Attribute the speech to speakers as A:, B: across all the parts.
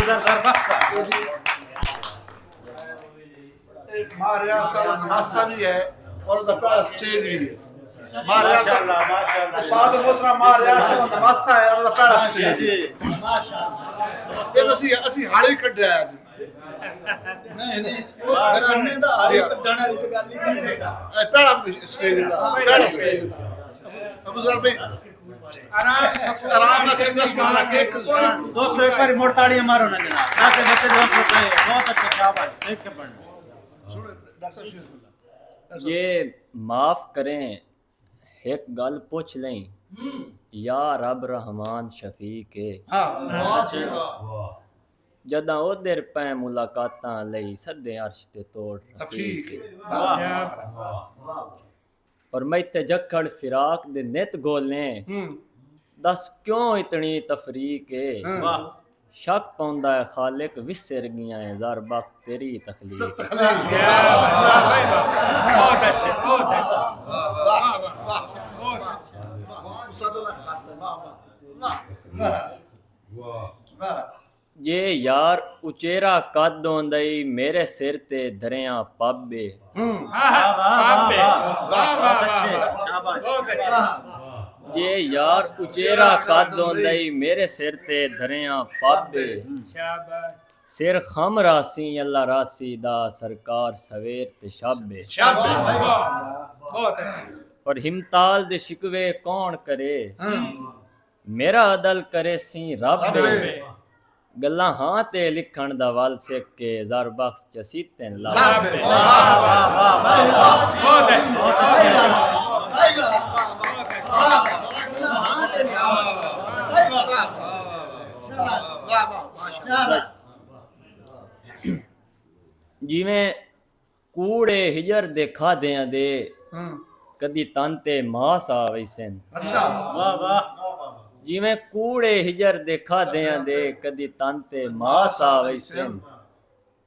A: जर बख्शा
B: मारिया साहब मासा भी है और द पहला स्टेज भी है मारिया साहब साद मोतरा मारिया साहब मासा है और द पहला स्टेज
A: जी माशाअल्लाह
B: ये ਅਸੀਂ ਹਾਲੇ ਕੱਢਿਆ ਅੱਜ
A: नहीं घराने दा हाली कढण वाली ते गल ही करनेगा
B: पहला स्टेज ਦਾ पहला स्टेज अबू जर भाई आराम ना चंगा सुना केक सुना
A: दोस्तों एक बार मोड़ ताड़ियां मारो ना जनाब ताकि बच्चे दोस्त बताए बहुत अच्छा शाबाश देख के पढ़ना
C: ये माफ करें एक गल पूछ लें या रब रहमान शफीक
B: हां
C: जदा ओदर पै मुलाकातां लई सदे अर्श ते तोड़
B: रफीक
C: और मैं ते जक्कड़ फिराक दे नित गोले दस क्यों इतनी तफरीक है
A: वाह
C: शक पौंदा है खालिक विसर गया है ज़र बख्त तेरी तखलीक
D: बहुत अच्छे बहुत अच्छे
C: ये यार उचेरा कद होंदई मेरे सिर ते धरिया पाबे ये यार उचेरा कद होंदई मेरे सिर ते धरिया पाबे सिर खम रासी अल्लाह रासी दा सरकार सवेर ते शाबे
D: बहुत अच्छे
C: और हिमताल दे शिकवे कौन करे मेरा अदल करे सी रब गल्ला हां ते लिखण दा वल सिख के ज़र बख्श चसीते ला
D: बहुत
C: जिवें कूड़े हिजर दे खादियां दे कदी तन ते मास आ वैसन
B: अच्छा
A: वाह वाह
C: जिवें कूड़े हिजर दे खादियां दे कदी तन ते मास आ वैसन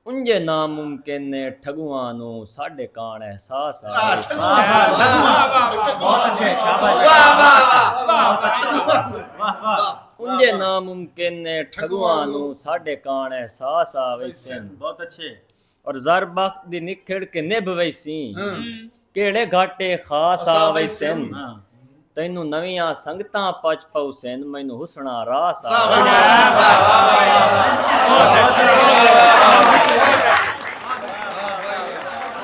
C: उंजे नामुमकिन ने ठगुआं नू साडे कान एहसास आ वैसन
A: बहुत अच्छे शाबाश वाह वाह
C: उंजे नामुमकिन ने ठगुआं नू साडे कान एहसास आ वैसन
A: बहुत अच्छे
C: और ज़र बख्त दी निखड़ के निभ वैसी केड़े घाटे खास आ वैसन
A: हां
C: तैनू नवियां संगतां पच पौसन मैनू हुसना रास आ
B: वाह